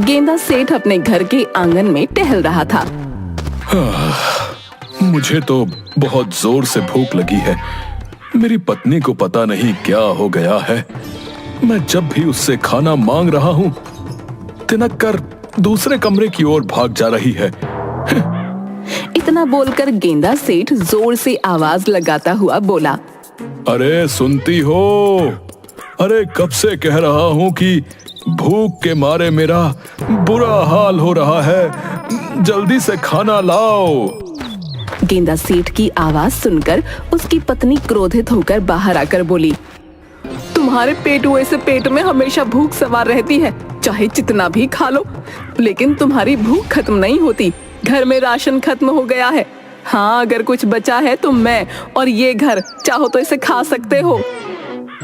गेंदा सेठ अपने घर के आंगन में टहल रहा था। मुझे तो बहुत जोर से भूख लगी है। मेरी पत्नी को पता नहीं क्या हो गया है। मैं जब भी उससे खाना मांग रहा हूँ, तिनक कर दूसरे कमरे की ओर भाग जा रही है। इतना बोलकर गेंदा सेठ जोर से आवाज लगाता हुआ बोला, अरे सुनती हो? अरे कब से कह रहा हूँ कि भूख के मारे मेरा बुरा हाल हो रहा है, जल्दी से खाना लाओ। गेंदा सेठ की आवाज सुनकर उसकी पत्नी क्रोधित होकर बाहर आकर बोली, तुम्हारे पेटुए से पेट में हमेशा भूख सवार रहती है, चाहे जितना भी खा लो, लेकिन तुम्हारी भूख खत्म नहीं होती। घर में राशन खत्म हो गया है। हाँ, अगर कुछ बचा है तो मैं और ये घर चाहो तो इसे खा सकते हो।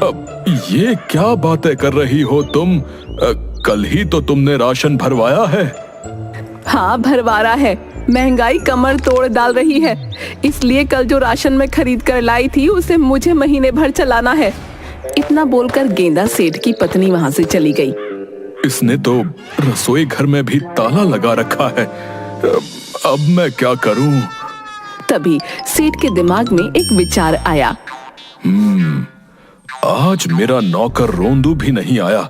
अब ये क्या बातें कर रही हो तुम? कल ही तो तुमने राशन भरवाया है। हाँ, भरवारा है। महंगाई कमर तोड़ डाल रही है, इसलिए कल जो राशन मैं खरीद कर लाई थी उसे मुझे महीने भर चलाना है। इतना बोलकर गेंदा सेठ की पत्नी वहां से चली गई। इसने तो रसोई घर में भी ताला लगा रखा है। अब मैं क्या करूं? तभी सेठ के दिमाग में एक विचार आया। आज मेरा नौकर रोंदू भी नहीं आया,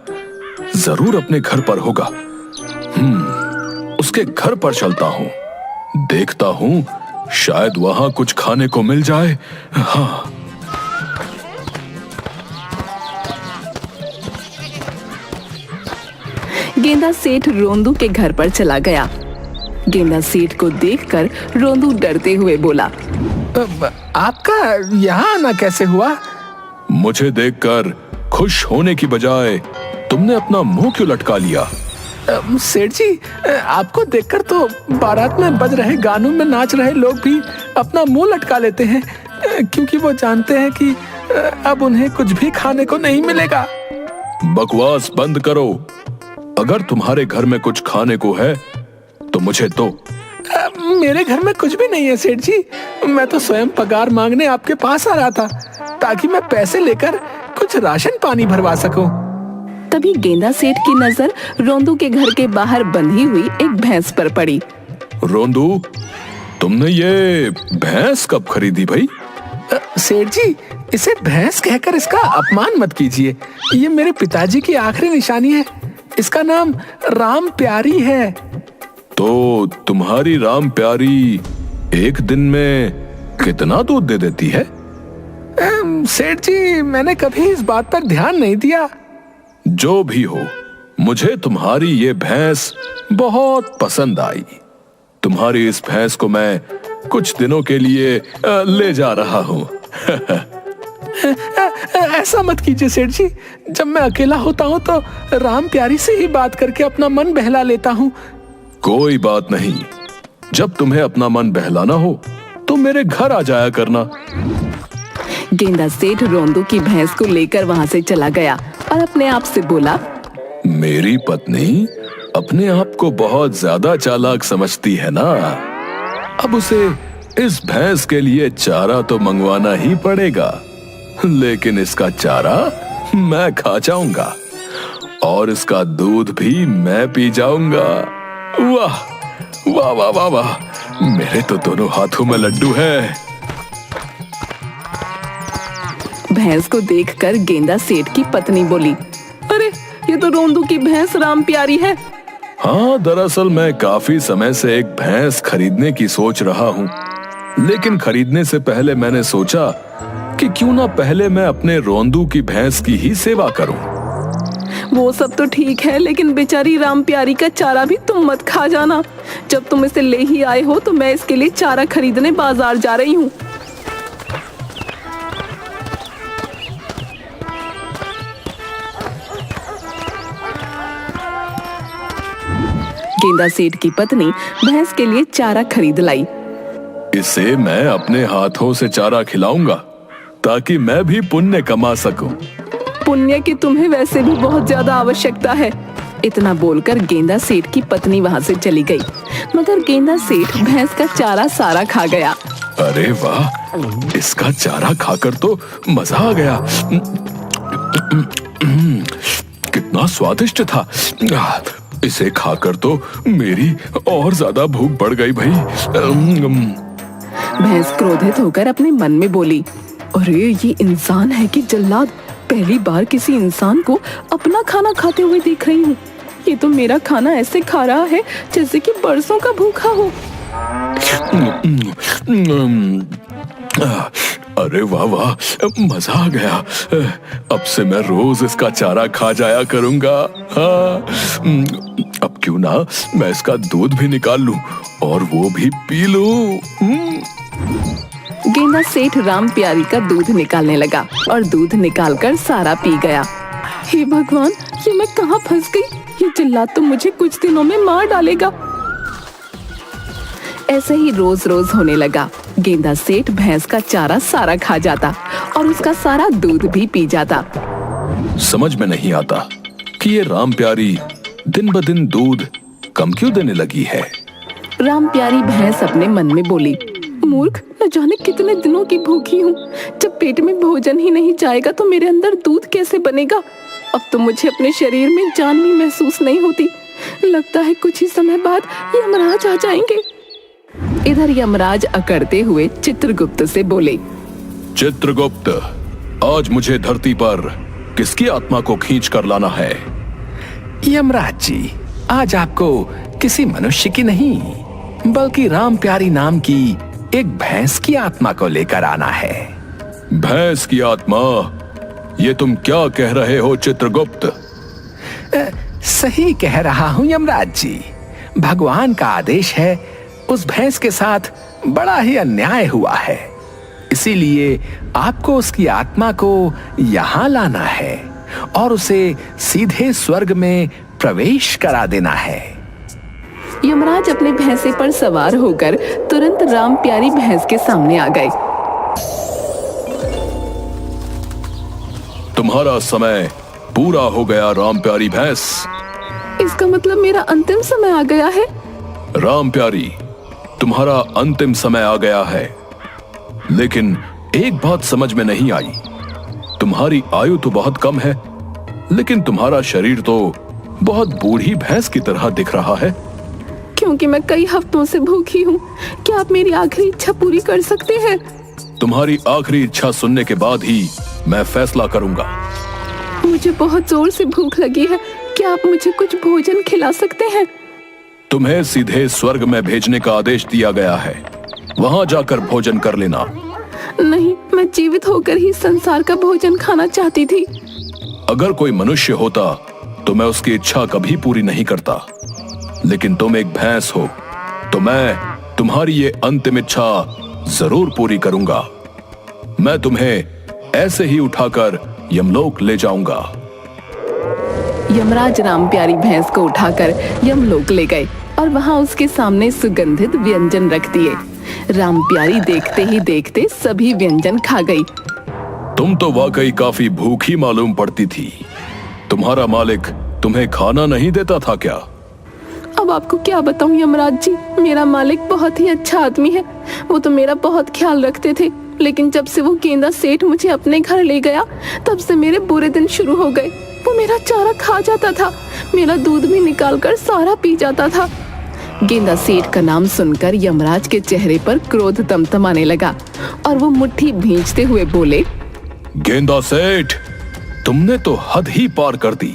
जरूर अपने घर पर होगा। उसके घर पर चलता हूँ, देखता हूँ शायद वहां कुछ खाने को मिल जाए। हाँ, गेंदा सेठ रोंदू के घर पर चला गया। गेंदा सेठ को देखकर रोंदू डरते हुए बोला, आपका यहाँ आना कैसे हुआ? मुझे देखकर खुश होने की बजाय तुमने अपना मुंह क्यों लटका लिया? सेठ जी, आपको देखकर तो बारात में बज रहे गानों में नाच रहे लोग भी अपना मुंह लटका लेते हैं, क्योंकि वो जानते हैं कि अब उन्हें कुछ भी खाने को नहीं मिलेगा। बकवास बंद करो। अगर तुम्हारे घर में कुछ खाने को है तो मुझे दो। मेरे घर में कुछ भी नहीं है सेठ जी। मैं तो स्वयं पगार मांगने आपके पास आ रहा था, ताकि मैं पैसे लेकर कुछ राशन पानी भरवा सकूं। तभी गेंदा सेठ की नजर रोंदू के घर के बाहर बंधी हुई एक भैंस पर पड़ी। रोंदू, तुमने ये भैंस कब खरीदी भाई? सेठ जी, इसे भैंस कहकर इसका अपमान मत कीजिए। ये मेरे पिताजी की आखिरी निशानी है। इसका नाम राम प्यारी है। तो तुम्हारी राम प्यारी एक दिन में कितना दूध दे देती है? सेठ जी, मैंने कभी इस बात पर ध्यान नहीं दिया। जो भी हो, मुझे तुम्हारी ये भैंस बहुत पसंद आई। तुम्हारी इस भैंस को मैं कुछ दिनों के लिए ले जा रहा हूँ। ऐसा मत कीजिए सेठ जी। जब मैं अकेला होता हूँ तो राम प्यारी से ही बात करके अपना मन बहला लेता हूँ। कोई बात नहीं, जब तुम्हें अपना मन बहलाना हो तो मेरे घर आ जाया करना। गेंदा सेठ रोंदू की भैंस को लेकर वहां से चला गया और अपने आप से बोला, मेरी पत्नी अपने आप को बहुत ज्यादा चालाक समझती है ना। अब उसे इस भैंस के लिए चारा तो मंगवाना ही पड़ेगा, लेकिन इसका चारा मैं खा जाऊंगा और इसका दूध भी मैं पी जाऊंगा। वाह वाह वाह वाह वाह, मेरे तो दोनों हाथों में लड्डू है। भैंस को देखकर गेंदा सेठ की पत्नी बोली, अरे ये तो रोंदू की भैंस राम प्यारी है। हाँ, दरअसल मैं काफी समय से एक भैंस खरीदने की सोच रहा हूँ, लेकिन खरीदने से पहले मैंने सोचा कि क्यों ना पहले मैं अपने रोंदू की भैंस की ही सेवा करूं। वो सब तो ठीक है, लेकिन बेचारी राम प्यारी का चारा भी तुम मत खा जाना। जब तुम इसे ले ही आए हो तो मैं इसके लिए चारा खरीदने बाजार जा रही हूँ। गेंदा सेठ की पत्नी भैंस के लिए चारा खरीद लाई। इसे मैं अपने हाथों से चारा खिलाऊंगा ताकि मैं भी पुण्य कमा सकूं। पुण्य की तुम्हें वैसे भी बहुत ज्यादा आवश्यकता है। इतना बोलकर गेंदा सेठ की पत्नी वहां से चली गई, मगर गेंदा सेठ भैंस का चारा सारा खा गया। अरे वाह, इसका चारा खाकर तो मजा आ गया। कितना स्वादिष्ट था। इसे खाकर तो मेरी और ज्यादा भूख बढ़ गई भाई। भैंस क्रोधित होकर अपने मन में बोली, अरे ये इंसान है कि जल्लाद। पहली बार किसी इंसान को अपना खाना खाते हुए देख रही हूँ। ये तो मेरा खाना ऐसे खा रहा है जैसे कि बरसों का भूखा हो। अरे वाह वाह, मजा आ गया। अब से मैं रोज इसका चारा खा जाया करूंगा। हाँ, अब क्यों ना मैं इसका दूध भी निकाल लूं और वो भी पी लूं। गेंदा सेठ राम प्यारी का दूध निकालने लगा और दूध निकालकर सारा पी गया। हे भगवान, ये मैं कहाँ फंस गई? ये जिल्लात तो मुझे कुछ दिनों में मार डालेगा। ऐसे ही रोज रोज होने लगा। गेंदा सेठ भैंस का चारा सारा खा जाता और उसका सारा दूध भी पी जाता। समझ में नहीं आता कि ये राम प्यारी दिन ब दिन दूध कम क्यों देने लगी है। राम प्यारी भैंस अपने मन में बोली, मूर्ख, न जाने कितने दिनों की भूखी हूँ। जब पेट में भोजन ही नहीं जाएगा तो मेरे अंदर दूध कैसे बनेगा? अब तो मुझे अपने शरीर में जान भी महसूस नहीं होती। लगता है कुछ ही समय बाद यमराज आ जाएंगे। इधर यमराज अकड़ते हुए चित्रगुप्त से बोले, चित्रगुप्त, आज मुझे धरती पर किसकी आत्मा को खींच कर लाना है? यमराज जी, आज आपको किसी मनुष्य की नहीं बल्कि राम प्यारी नाम की एक भैंस की आत्मा को लेकर आना है। भैंस की आत्मा? ये तुम क्या कह रहे हो चित्रगुप्त? सही कह रहा हूँ यमराज जी। भगवान का आदेश है, उस भैंस के साथ बड़ा ही अन्याय हुआ है, इसीलिए आपको उसकी आत्मा को यहाँ लाना है और उसे सीधे स्वर्ग में प्रवेश करा देना है। यमराज अपने भैंसे पर सवार होकर तुरंत राम प्यारी भैंस के सामने आ गए। तुम्हारा समय पूरा हो गया राम प्यारी भैंस। इसका मतलब मेरा अंतिम समय आ गया है? राम प्यारी, तुम्हारा अंतिम समय आ गया है, लेकिन एक बात समझ में नहीं आई। तुम्हारी आयु तो बहुत कम है, लेकिन तुम्हारा शरीर तो बहुत बूढ़ी भैंस की तरह दिख रहा है। क्योंकि मैं कई हफ्तों से भूखी हूँ। क्या आप मेरी आखिरी इच्छा पूरी कर सकते हैं? तुम्हारी आखिरी इच्छा सुनने के बाद ही मैं फैसला करूंगा। मुझे बहुत जोर से भूख लगी है। क्या आप मुझे कुछ भोजन खिला सकते हैं? तुम्हें सीधे स्वर्ग में भेजने का आदेश दिया गया है, वहां जाकर भोजन कर लेना। नहीं, मैं जीवित होकर ही संसार का भोजन खाना चाहती थी। अगर कोई मनुष्य होता तो मैं उसकी इच्छा कभी पूरी नहीं करता, लेकिन तुम एक भैंस हो तो मैं तुम्हारी ये अंतिम इच्छा जरूर पूरी करूंगा। मैं तुम्हें ऐसे ही उठाकर यमलोक ले जाऊंगा। यमराज राम प्यारी भैंस को उठाकर यमलोक ले गए और वहां उसके सामने सुगंधित व्यंजन रख दिए। राम प्यारी देखते ही देखते सभी व्यंजन खा गई। तुम तो वाकई काफी भूखी मालूम पड़ती थी। तुम्हारा मालिक तुम्हें खाना नहीं देता था क्या? अब आपको क्या बताऊं यमराज जी, मेरा मालिक बहुत ही अच्छा आदमी है। वो तो मेरा बहुत ख्याल रखते थे, लेकिन जब से वो गेंदा सेठ मुझे अपने घर ले गया तब से मेरे बुरे दिन शुरू हो गए। वो मेरा चारा खा जाता था, मेरा दूध भी निकालकर सारा पी जाता था। गेंदा सेठ का नाम सुनकर यमराज के चेहरे पर क्रोध तमतमाने लगा और वो मुट्ठी भींचते हुए बोले, गेंदा सेठ, तुमने तो हद ही पार कर दी।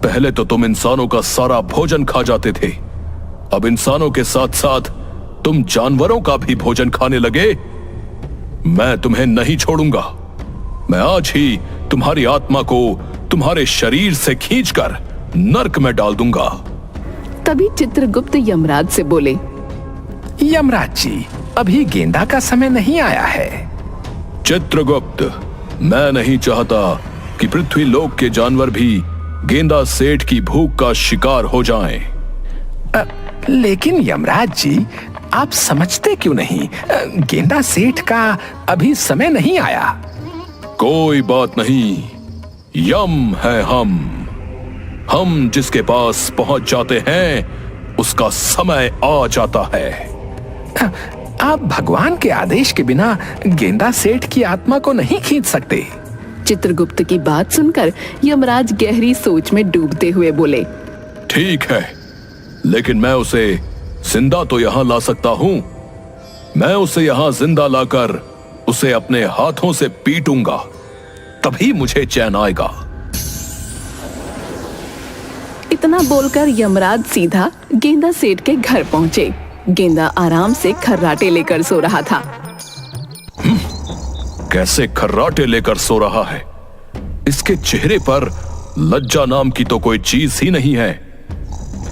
पहले तो तुम इंसानों का सारा भोजन खा जाते थे, अब इंसानों के साथ साथ तुम जानवरों का भी भोजन खाने लगे। मैं तुम्हें नहीं छोड़ूंगा। मैं आज ही तुम्हारी आत्मा को तुम्हारे शरीर से खींचकर नर्क में डाल दूंगा। तभी चित्रगुप्त यमराज से बोले, यमराज जी, अभी गेंदा का समय नहीं आया है। चित्रगुप्त, मैं नहीं चाहता कि पृथ्वी लोक के जानवर भी गेंदा सेठ की भूख का शिकार हो जाएं। लेकिन यमराज जी, आप समझते क्यों नहीं? गेंदा सेठ का अभी समय नहीं आया। कोई बात नहीं, यम है हम जिसके पास पहुंच जाते हैं उसका समय आ जाता है। आप भगवान के आदेश के बिना गेंदा सेठ की आत्मा को नहीं खींच सकते। चित्रगुप्त की बात सुनकर यमराज गहरी सोच में डूबते हुए बोले, ठीक है, लेकिन मैं उसे जिंदा तो यहां ला सकता हूं। मैं उसे यहां जिंदा लाकर उसे अपने हाथों से पीटूंगा, तभी मुझे चैन आएगा। इतना बोलकर यमराज सीधा गेंदा सेठ के घर पहुंचे। गेंदा आराम से खर्राटे लेकर सो रहा था। कैसे खर्राटे लेकर सो रहा है? इसके चेहरे पर लज्जा नाम की तो कोई चीज ही नहीं है।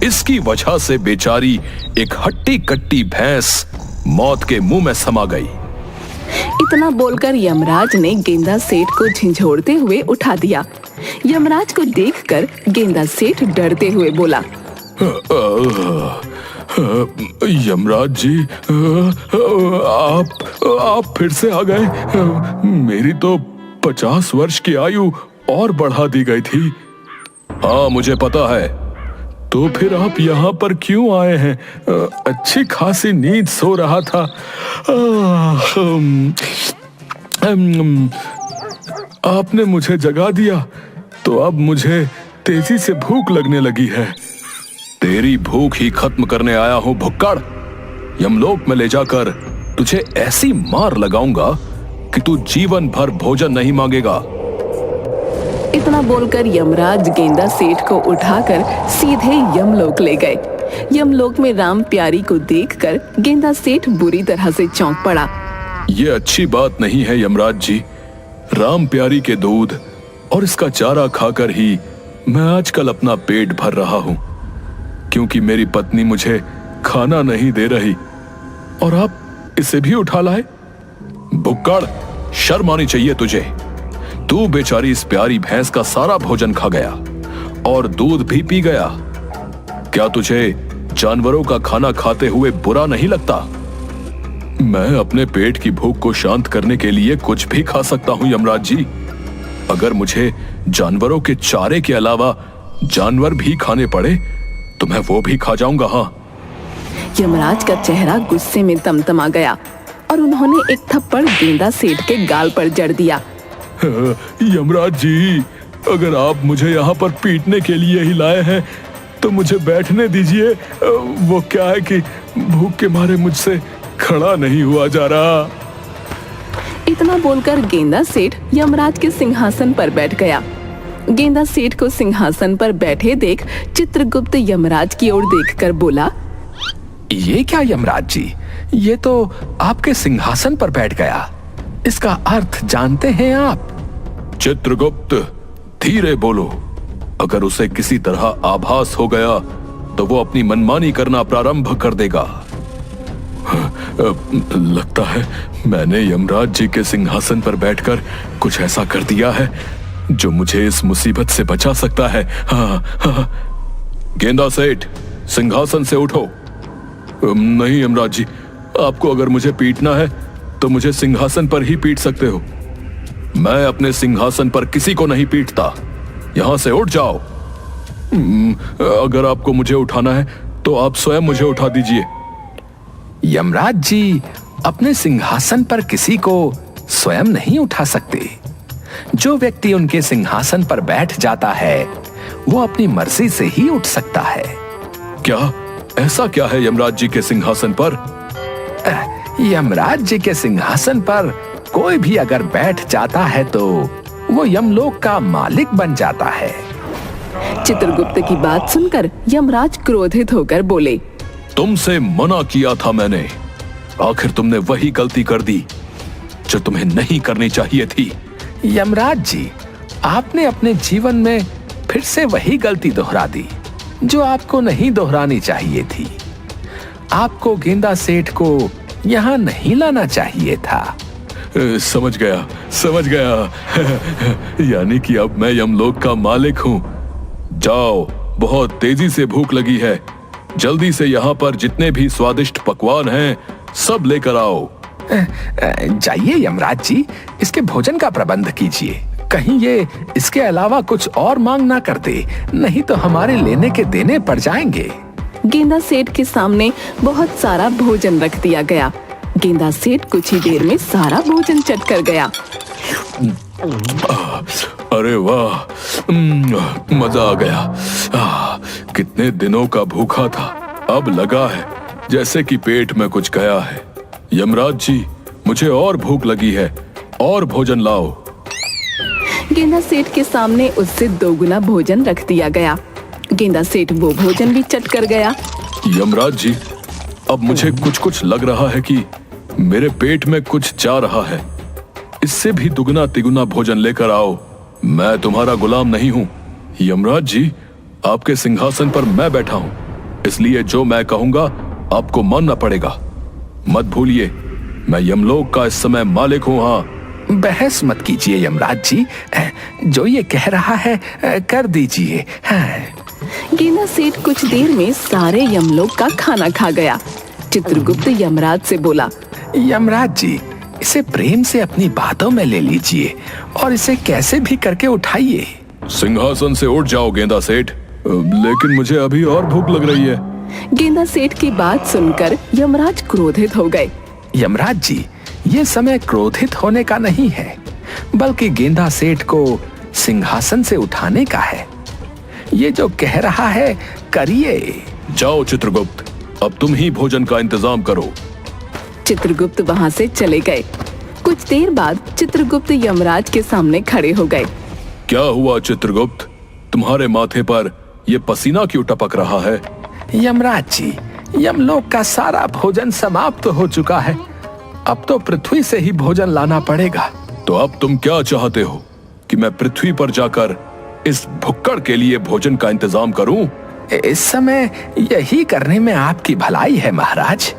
इसकी वजह से बेचारी एक हट्टी कट्टी भैंस मौत के मुंह में समा गई। इतना बोलकर यमराज ने गेंदा सेठ को झिंझोड़ते हुए उठा दिया। यमराज को देखकर गेंदा सेठ डरते हुए बोला, यमराज जी, आप फिर से आ गए। मेरी तो 50 वर्ष की आयु और बढ़ा दी गई थी। हाँ, मुझे पता है। तो फिर आप यहाँ पर क्यों आए हैं? अच्छी खासी नींद सो रहा था। आपने मुझे जगा दिया, तो अब मुझे तेजी से भूख लगने लगी है। तेरी भूख ही खत्म करने आया हूं भुक्कड़। यमलोक में ले जाकर तुझे ऐसी मार लगाऊंगा कि तू जीवन भर भोजन नहीं मांगेगा। इतना बोलकर यमराज गेंदा सेठ को उठाकर सीधे यमलोक ले गए। यमलोक में राम प्यारी को देखकर गेंदा सेठ बुरी तरह से चौंक पड़ा। ये अच्छी बात नहीं है यमराज जी। राम प्यारी के दूध और इसका चारा खाकर ही मैं आजकल अपना पेट भर रहा हूं, क्योंकि मेरी पत्नी मुझे खाना नहीं दे रही और आप इसे भी उठा लाए। भुक्कड़, शर्म आनी चाहिए तुझे। तू बेचारी इस प्यारी भैंस का सारा भोजन खा गया और दूध भी पी गया। क्या तुझे जानवरों का खाना खाते हुए बुरा नहीं लगता? मैं अपने पेट की भूख को शांत करने के लिए कुछ भी खा सकता हूं यमराज जी। अगर मुझे जानवरों के चारे के अलावा जानवर भी खाने पड़े तो मैं वो भी खा जाऊंगा। हाँ। यमराज का चेहरा गुस्से में तमतमा गया और उन्होंने एक थप्पड़ गेंदा सेठ के गाल पर जड़ दिया। यमराज जी, अगर आप मुझे यहाँ पर पीटने के लिए ही लाए हैं तो मुझे बैठने दीजिए। वो क्या है कि भूख के मारे मुझसे खड़ा नहीं हुआ जा रहा। इतना बोलकर गेंदा सेठ यमराज के सिंहासन पर बैठ गया। गेंदा सेठ को सिंहासन पर बैठे देख चित्रगुप्त यमराज की ओर देखकर बोला, ये क्या यमराज जी, ये तो आपके सिंहासन पर बैठ गया। इसका अर्थ जानते हैं आप? चित्रगुप्त, धीरे बोलो। अगर उसे किसी तरह आभास हो गया तो वो अपनी मनमानी करना प्रारंभ कर देगा। लगता है मैंने यमराज जी के सिंहासन पर बैठकर कुछ ऐसा कर दिया है जो मुझे इस मुसीबत से बचा सकता है। हाँ। गेंदा सेठ, सिंहासन से उठो। नहीं यमराज जी, आपको अगर मुझे पीटना है तो मुझे सिंहासन पर ही पीट सकते हो। मैं अपने सिंहासन पर किसी को नहीं पीटता। यहां से उठ जाओ। अगर आपको मुझे उठाना है तो आप स्वयं मुझे उठा दीजिए। यमराज जी अपने सिंहासन पर किसी को स्वयं नहीं उठा सकते। जो व्यक्ति उनके सिंहासन पर बैठ जाता है वो अपनी मर्जी से ही उठ सकता है। क्या ऐसा क्या है यमराज जी के सिंहासन पर? यमराज जी के सिंहासन पर कोई भी अगर बैठ जाता है तो वो यमलोक का मालिक बन जाता है। चित्रगुप्त की बात सुनकर यमराज क्रोधित होकर बोले, तुमसे मना किया था मैंने। आखिर तुमने वही गलती कर दी जो तुम्हें नहीं करनी चाहिए थी। यमराज जी, आपने अपने जीवन में फिर से वही गलती दोहरा दी जो आपको नहीं दोहरानी चाहिए थी। आपको गेंदा सेठ को यहाँ नहीं लाना चाहिए था। समझ गया। यानी कि अब मैं यमलोक का मालिक हूँ। जाओ, बहुत तेजी से भूख लगी है। जल्दी से यहाँ पर जितने भी स्वादिष्ट पकवान हैं सब लेकर आओ। जाइए यमराज जी, इसके भोजन का प्रबंध कीजिए। कहीं ये इसके अलावा कुछ और मांग ना कर दे, नहीं तो हमारे लेने के देने पड़ जाएंगे। गेंदा सेठ के सामने बहुत सारा भोजन रख दिया गया। गेंदा सेठ कुछ ही देर में सारा भोजन चट कर गया। अरे वाह, मजा आ गया। कितने दिनों का भूखा था, अब लगा है जैसे कि पेट में कुछ गया है। यमराज जी, मुझे और भूख लगी है, और भोजन लाओ। गेंदा सेठ के सामने उससे दोगुना भोजन रख दिया गया। गेंदा सेठ वो भोजन भी चट कर गया। यमराज जी, अब मुझे कुछ कुछ लग रहा है कि मेरे पेट में कुछ जा रहा है। इससे भी दुगना तिगुना भोजन लेकर आओ। मैं तुम्हारा गुलाम नहीं हूँ। यमराज जी, आपके सिंहासन पर मैं बैठा हूँ, इसलिए जो मैं कहूंगा आपको मानना पड़ेगा। मत भूलिए, मैं यमलोक का इस समय मालिक हूँ। हाँ, बहस मत कीजिए यमराज जी, जो ये कह रहा है कर दीजिए। गेंदा सेठ कुछ देर में सारे यमलोक का खाना खा गया। चित्रगुप्त यमराज से बोला, यमराज जी, इसे प्रेम से अपनी बातों में ले लीजिए और इसे कैसे भी करके उठाइए। सिंहासन से उठ जाओ गेंदा सेठ, लेकिन मुझे अभी और भूख लग रही है। गेंदा सेठ की बात सुनकर यमराज क्रोधित हो गए। यमराज जी, ये समय क्रोधित होने का नहीं है, बल्कि गेंदा सेठ को सिंहासन से उठाने का है। ये जो कह रहा है करिए। जाओ चित्रगुप्त, अब तुम ही भोजन का इंतजाम करो। चित्रगुप्त वहां से चले गए। कुछ देर बाद चित्रगुप्त यमराज के सामने खड़े हो गए। क्या हुआ चित्रगुप्त, तुम्हारे माथे पर ये पसीना क्यों टपक रहा है? यमराज जी, यमलोक का सारा भोजन समाप्त हो चुका है, अब तो पृथ्वी से ही भोजन लाना पड़ेगा। तो अब तुम क्या चाहते हो कि मैं पृथ्वी पर जाकर इस भुक्कड़ के लिए भोजन का इंतजाम करूं? इस समय यही करने में आपकी भलाई है महाराज।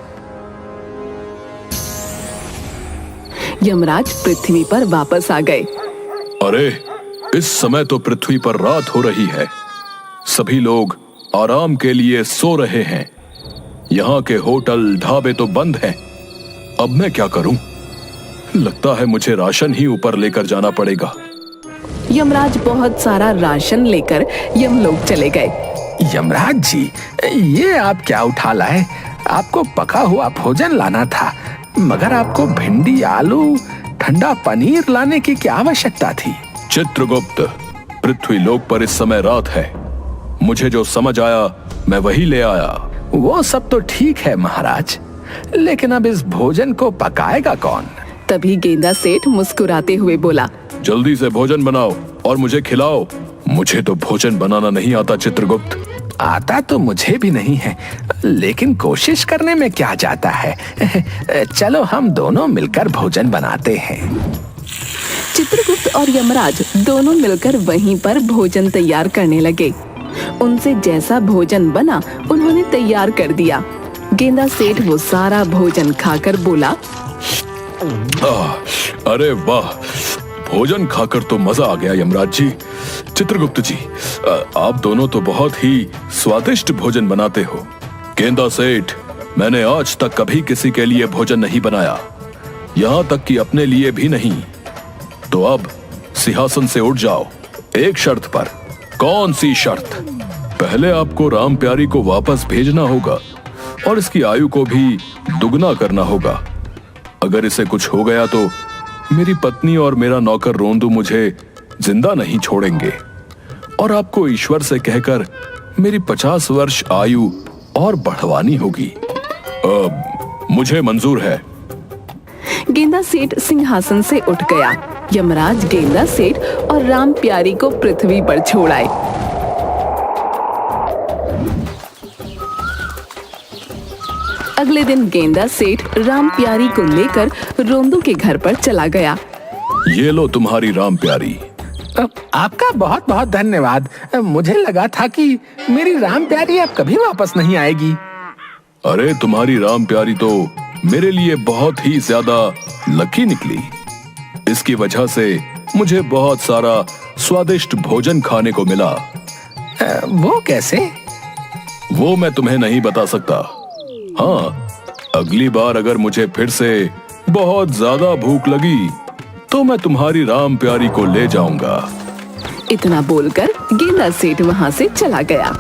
यमराज पृथ्वी पर वापस आ गए। अरे, इस समय तो पृथ्वी पर रात हो रही है, सभी लोग आराम के लिए सो रहे हैं। यहाँ के होटल ढाबे तो बंद हैं। अब मैं क्या करूं? लगता है मुझे राशन ही ऊपर लेकर जाना पड़ेगा। यमराज बहुत सारा राशन लेकर यमलोक चले गए। यमराज जी, ये आप क्या उठा लाए? आपको पका हुआ भोजन लाना था, मगर आपको भिंडी, आलू, ठंडा पनीर लाने की क्या आवश्यकता थी? चित्रगुप्त, पृथ्वी लोक पर इस समय रात है। मुझे जो समझ आया मैं वही ले आया। वो सब तो ठीक है महाराज, लेकिन अब इस भोजन को पकाएगा कौन? तभी गेंदा सेठ मुस्कुराते हुए बोला, जल्दी से भोजन बनाओ और मुझे खिलाओ। मुझे तो भोजन बनाना नहीं आता चित्रगुप्त। आता तो मुझे भी नहीं है, लेकिन कोशिश करने में क्या जाता है। चलो हम दोनों मिलकर भोजन बनाते हैं। चित्रगुप्त और यमराज दोनों मिलकर वहीं पर भोजन तैयार करने लगे। उनसे जैसा भोजन बना उन्होंने तैयार कर दिया। गेंदा सेठ वो सारा भोजन खाकर बोला, अरे वाह, भोजन खाकर तो मजा आ गया यमराज जी। चित्रगुप्त जी, आप दोनों तो बहुत ही स्वादिष्ट भोजन बनाते हो। गेंदा सेठ, मैंने आज तक कभी किसी के लिए भोजन नहीं बनाया, यहाँ तक कि अपने लिए भी नहीं। तो अब सिंहासन से उठ जाओ, एक शर्त पर। कौन सी शर्त? पहले आपको राम प्यारी को वापस भेजना होगा और इसकी आयु को भी दुगना करना होगा। अगर इसे कुछ हो गया तो मेरी पत्नी और मेरा नौकर रोंदू मुझे जिंदा नहीं छोड़ेंगे, और आपको ईश्वर से कहकर मेरी 50 वर्ष आयु और बढ़वानी होगी। मुझे मंजूर है। गेंदा सेठ सिंहासन से उठ गया। यमराज गेंदा सेठ और राम प्यारी को पृथ्वी पर छोड़ आए। अगले दिन गेंदा सेठ राम प्यारी को लेकर रोंदू के घर पर चला गया। ये लो तुम्हारी राम प्यारी। आपका बहुत बहुत धन्यवाद। मुझे लगा था कि मेरी राम प्यारी अब कभी वापस नहीं आएगी। अरे, तुम्हारी राम प्यारी तो मेरे लिए बहुत ही ज्यादा लकी निकली। इसकी वजह से मुझे बहुत सारा स्वादिष्ट भोजन खाने को मिला। वो कैसे? वो मैं तुम्हें नहीं बता सकता। हाँ, अगली बार अगर मुझे फिर से बहुत ज्यादा भूख लगी तो मैं तुम्हारी राम प्यारी को ले जाऊंगा। इतना बोलकर गेंदा सेठ वहां से चला गया।